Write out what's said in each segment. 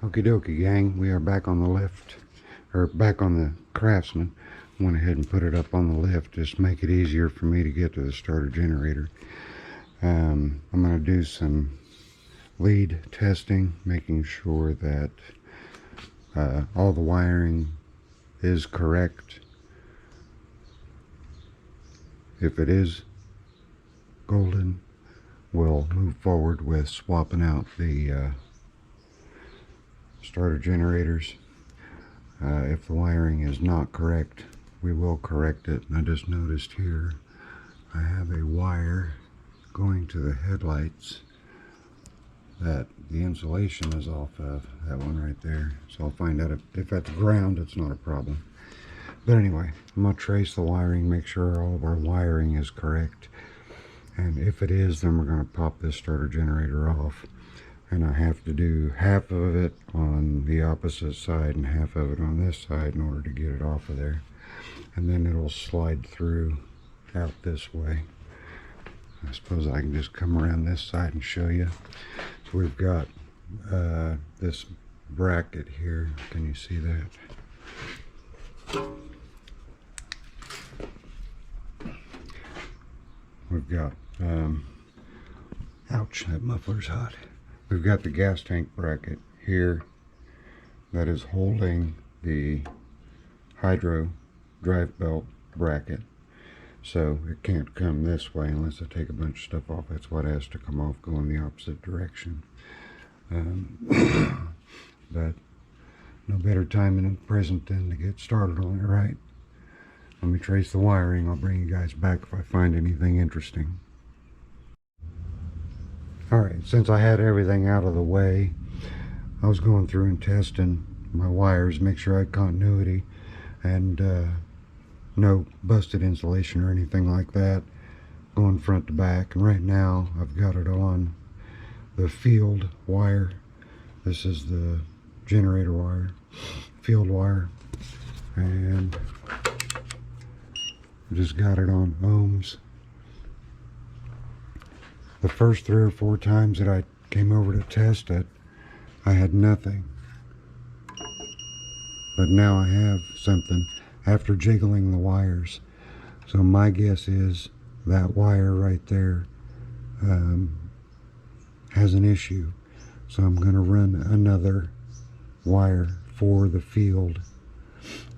Okie dokie, gang. We are back on the lift, or back on the Craftsman. Went ahead and put it up on the lift, just make it easier for me to get to the starter generator. I'm going to do some lead testing, making sure that all the wiring is correct. If it is golden, we'll move forward with swapping out the starter generators. If the wiring is not correct, we will correct it. And I just noticed here I have a wire going to the headlights that the insulation is off of, that one right there. So I'll find out if at the ground it's not a problem. But anyway, I'm going to trace the wiring, make sure all of our wiring is correct. And if it is, then we're going to pop this starter generator off. And I have to do half of it on the opposite side and half of it on this side in order to get it off of there. And then it'll slide through out this way. I suppose I can just come around this side and show you. So we've got this bracket here. Can you see that? We've got, ouch, that muffler's hot. We've got the gas tank bracket here that is holding the hydro drive belt bracket. So it can't come this way unless I take a bunch of stuff off. That's what has to come off, go in the opposite direction. But no better time than the present than to get started on it, right? Let me trace the wiring. I'll bring you guys back if I find anything interesting. Alright, since I had everything out of the way, I was going through and testing my wires, make sure I had continuity and no busted insulation or anything like that, going front to back. And right now I've got it on the field wire. This is the generator wire, field wire, and I just got it on ohms. The first 3 or 4 times that I came over to test it, I had nothing. But now I have something after jiggling the wires. So my guess is that wire right there has an issue. So I'm going to run another wire for the field.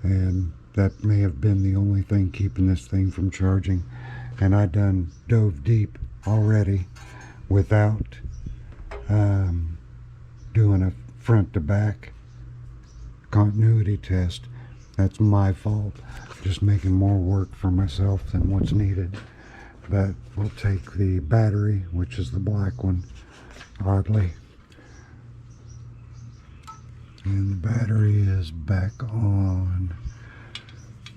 And that may have been the only thing keeping this thing from charging. And I done dove deep already without doing a front to back continuity test. That's my fault, just making more work for myself than what's needed. But we'll take the battery, which is the black one, oddly, and the battery is back on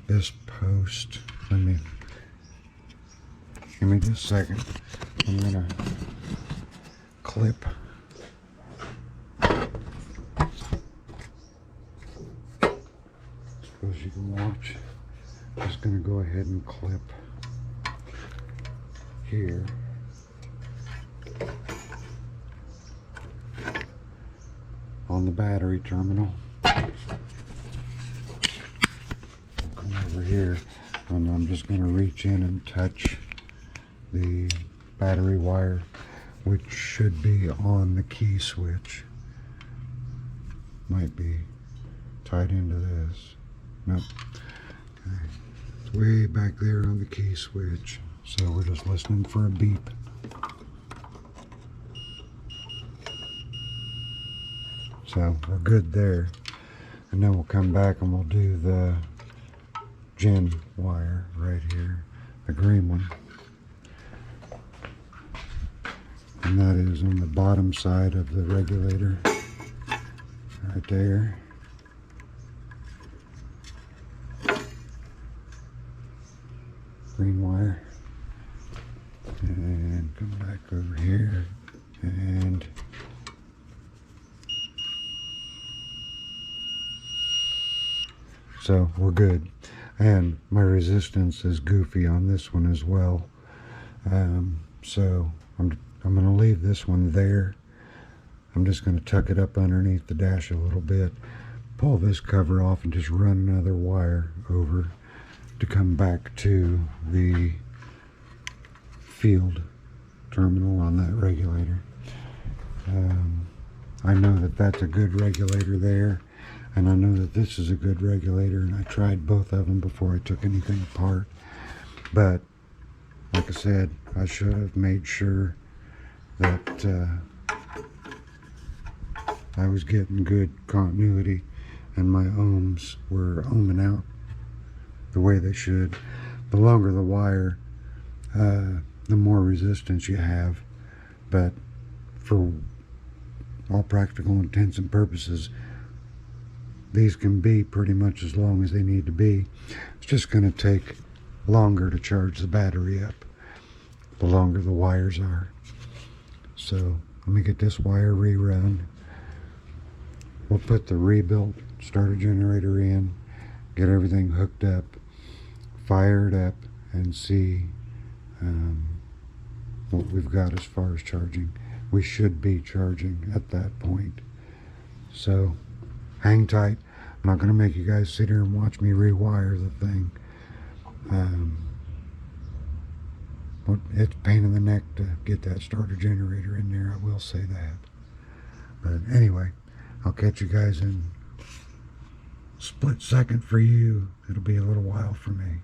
this post. Give me just a second. I'm gonna clip. Suppose you can watch. I'm just gonna go ahead and clip here. On the battery terminal. Come over here, and I'm just gonna reach in and touch the battery wire, which should be on the key switch. Might be tied into this. Nope. Okay. It's way back there on the key switch. So we're just listening for a beep. So we're good there. And then we'll come back and we'll do the gen wire right here, the green one. And that is on the bottom side of the regulator, right there. Green wire. And come back over here and so we're good. And my resistance is goofy on this one as well. So I'm going to leave this one there. I'm just going to tuck it up underneath the dash a little bit, pull this cover off, and just run another wire over to come back to the field terminal on that regulator. I know that that's a good regulator there, and I know that this is a good regulator, and I tried both of them before I took anything apart. But like I said, I should have made sure that I was getting good continuity and my ohms were ohming out the way they should. The longer the wire, the more resistance you have, but for all practical intents and purposes, these can be pretty much as long as they need to be. It's just going to take longer to charge the battery up, the longer the wires are. So let me get this wire rerun. We'll put the rebuilt starter generator in, get everything hooked up, fire it up, and see what we've got as far as charging. We should be charging at that point. So hang tight. I'm not going to make you guys sit here and watch me rewire the thing. It's a pain in the neck to get that starter generator in there, I will say that. But anyway, I'll catch you guys in a split second for you. It'll be a little while for me.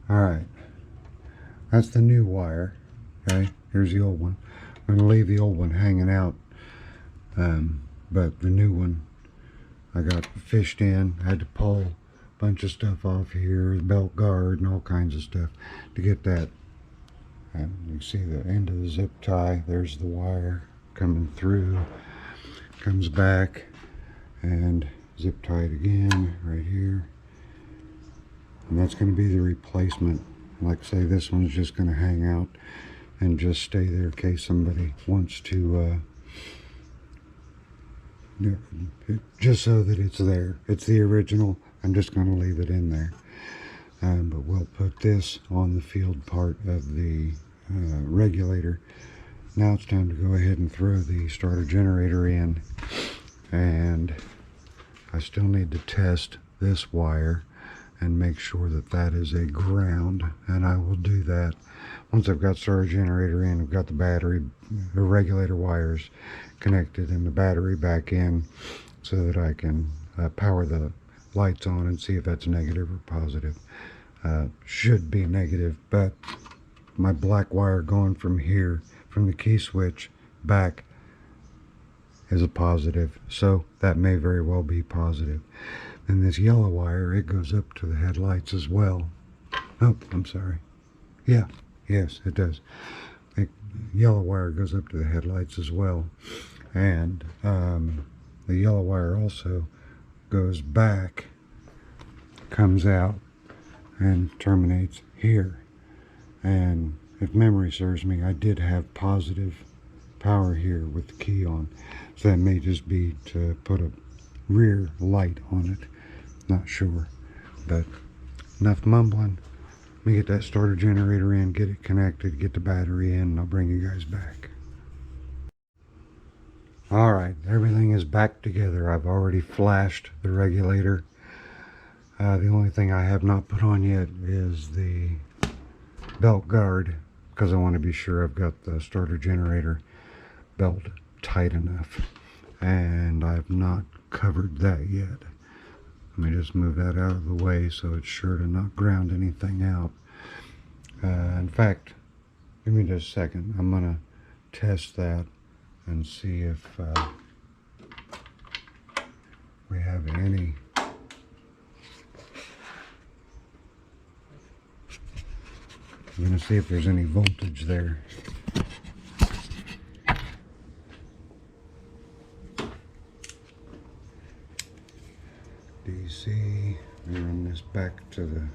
Alright, that's the new wire. Okay, here's the old one. I'm going to leave the old one hanging out, but the new one I got fished in. I had to pull a bunch of stuff off here, the belt guard and all kinds of stuff to get that. And you can see the end of the zip tie. There's the wire coming through, comes back, and zip tied again right here. And that's going to be the replacement. Like I say, this one's just going to hang out and just stay there in case somebody wants to, just so that it's there. It's the original. I'm just going to leave it in there. But we'll put this on the field part of the regulator. Now it's time to go ahead and throw the starter generator in. And I still need to test this wire and make sure that that is a ground, and I will do that once I've got starter generator in. I've got the battery, the regulator wires connected, and the battery back in, so that I can power the lights on and see if that's negative or positive. Should be negative, but my black wire going from here, from the key switch back, is a positive, so that may very well be positive. And this yellow wire, it goes up to the headlights as well. Oh, I'm sorry. Yeah, yes, it does. The yellow wire goes up to the headlights as well. And the yellow wire also goes back, comes out, and terminates here. And if memory serves me, I did have positive power here with the key on. So that may just be to put a rear light on it. Not sure, but enough mumbling. Let me get that starter generator in, get it connected, get the battery in, and I'll bring you guys back. Alright, everything is back together. I've already flashed the regulator. The only thing I have not put on yet is the belt guard, because I want to be sure I've got the starter generator belt tight enough. And I've not covered that yet. Let me just move that out of the way so it's sure to not ground anything out. In fact, give me just a second. I'm going to test that and see if we have any. I'm going to see if there's any voltage there. DC, we run this back to the,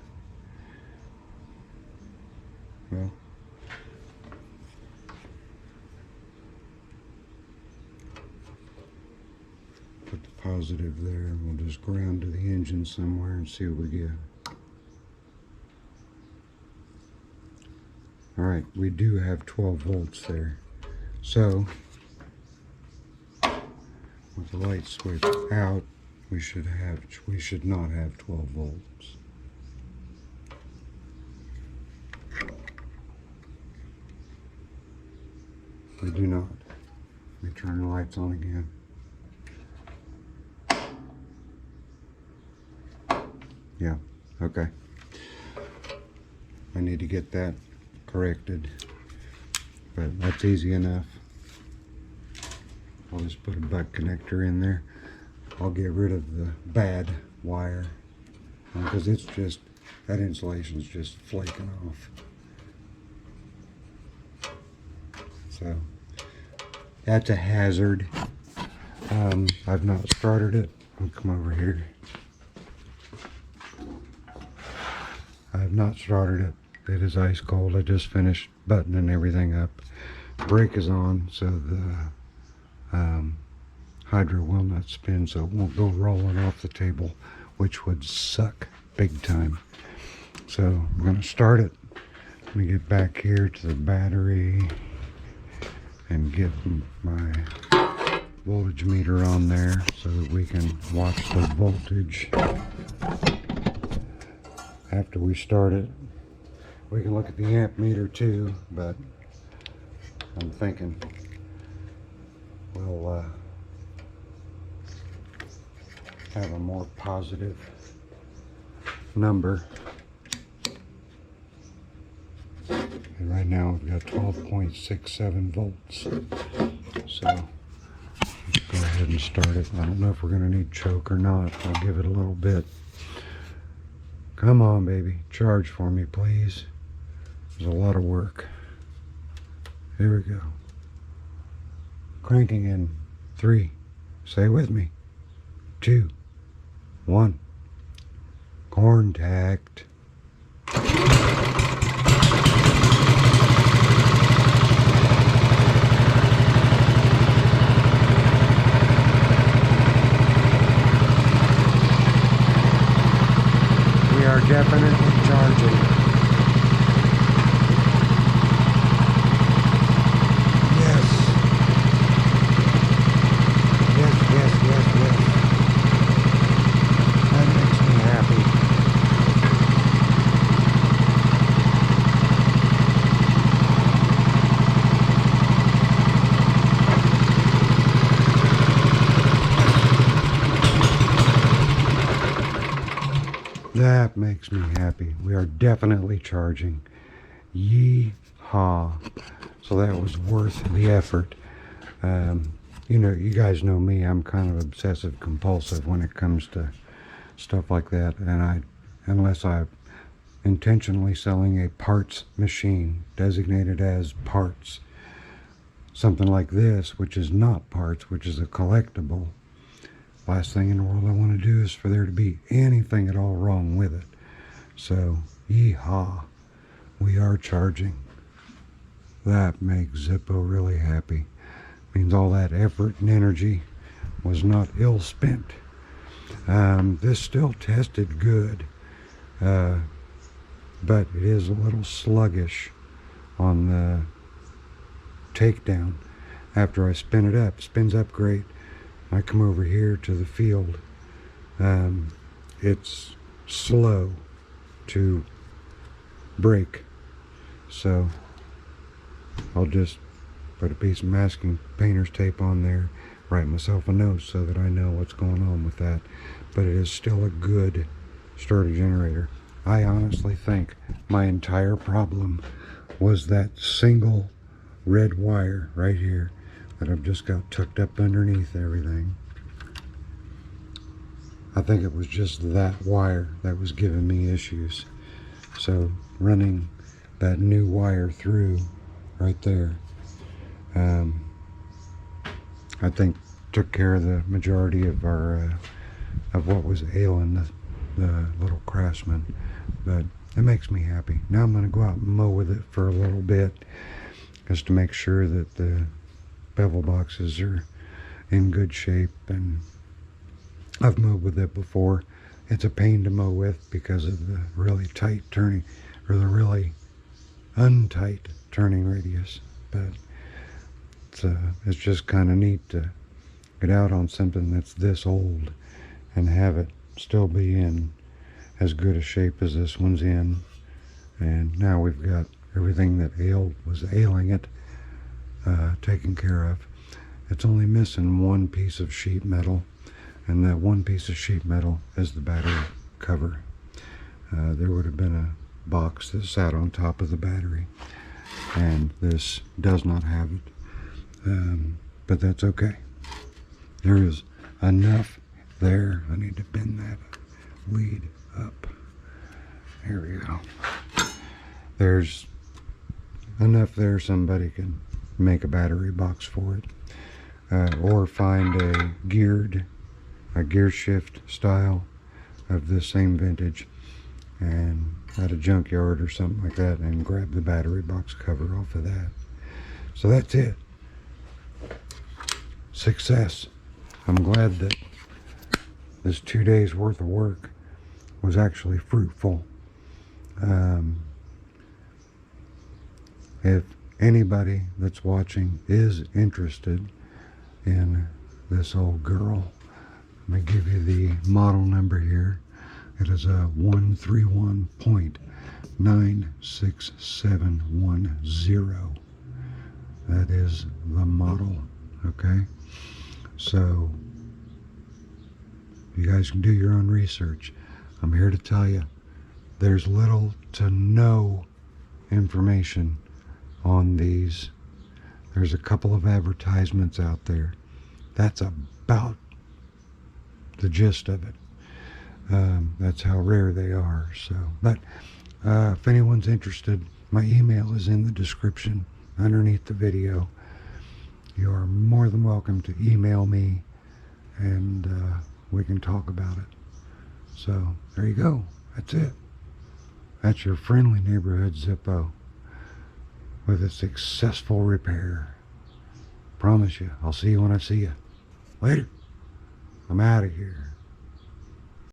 well, put the positive there, and we'll just ground to the engine somewhere and see what we get. Alright, we do have 12 volts there. So, the light switch out, we should not have 12 volts. We do not. Let me turn the lights on again. Yeah, okay. I need to get that corrected, but that's easy enough. I'll just put a butt connector in there. I'll get rid of the bad wire because it's just, that insulation's just flaking off. So that's a hazard. I've not started it. I'll come over here. I have not started it. It is ice cold. I just finished buttoning everything up. Brake is on, so the hydro will not spin, so it won't go rolling off the table, which would suck big time. So I'm going to start it. Let me get back here to the battery and get my voltage meter on there so that we can watch the voltage after we start it. We can look at the amp meter too, but I'm thinking we'll have a more positive number. And right now we've got 12.67 volts. So let's go ahead and start it. I don't know if we're going to need choke or not. I'll give it a little bit. Come on, baby. Charge for me, please. There's a lot of work. Here we go. Cranking in 3. Say with me. 2, 1. Contact. We are definitely charging. That makes me happy. We are definitely charging. Yee-haw. So that was worth the effort. You know, you guys know me. I'm kind of obsessive compulsive when it comes to stuff like that. And unless I'm intentionally selling a parts machine designated as parts, something like this, which is not parts, which is a collectible, last thing in the world I want to do is for there to be anything at all wrong with it. So, yee-haw, we are charging. That makes Zippo really happy. Means all that effort and energy was not ill spent. This still tested good, but it is a little sluggish on the takedown. After I spin it up, spins up great. I come over here to the field. It's slow to break, so I'll just put a piece of masking painter's tape on there, write myself a note so that I know what's going on with that. But it is still a good starter generator. I honestly think my entire problem was that single red wire right here that I've just got tucked up underneath everything. I think it was just that wire that was giving me issues. So running that new wire through right there, I think took care of the majority of our of what was ailing the little Craftsman. But it makes me happy. Now I'm going to go out and mow with it for a little bit just to make sure that the bevel boxes are in good shape. And I've mowed with it before. It's a pain to mow with because of the really tight turning, or the really untight turning radius. But it's just kind of neat to get out on something that's this old and have it still be in as good a shape as this one's in. And now we've got everything that was ailing it taken care of. It's only missing one piece of sheet metal, and that one piece of sheet metal is the battery cover. There would have been a box that sat on top of the battery, and this does not have it, but that's okay. There is enough there. I need to bend that lead up. Here we go. There's enough there somebody can make a battery box for it, or find a gear shift style of this same vintage and at a junkyard or something like that, and grab the battery box cover off of that. So that's it. Success. I'm glad that this 2 days worth of work was actually fruitful. If anybody that's watching is interested in this old girl, let me give you the model number here. It is a 131.96710. That is the model, okay? So you guys can do your own research. I'm here to tell you there's little to no information on these. There's a couple of advertisements out there. That's about the gist of it. That's how rare they are. So, but if anyone's interested, my email is in the description underneath the video. You are more than welcome to email me, and we can talk about it. So there you go. That's it. That's your friendly neighborhood Zippo with a successful repair. Promise you, I'll see you when I see you. Later. I'm out of here.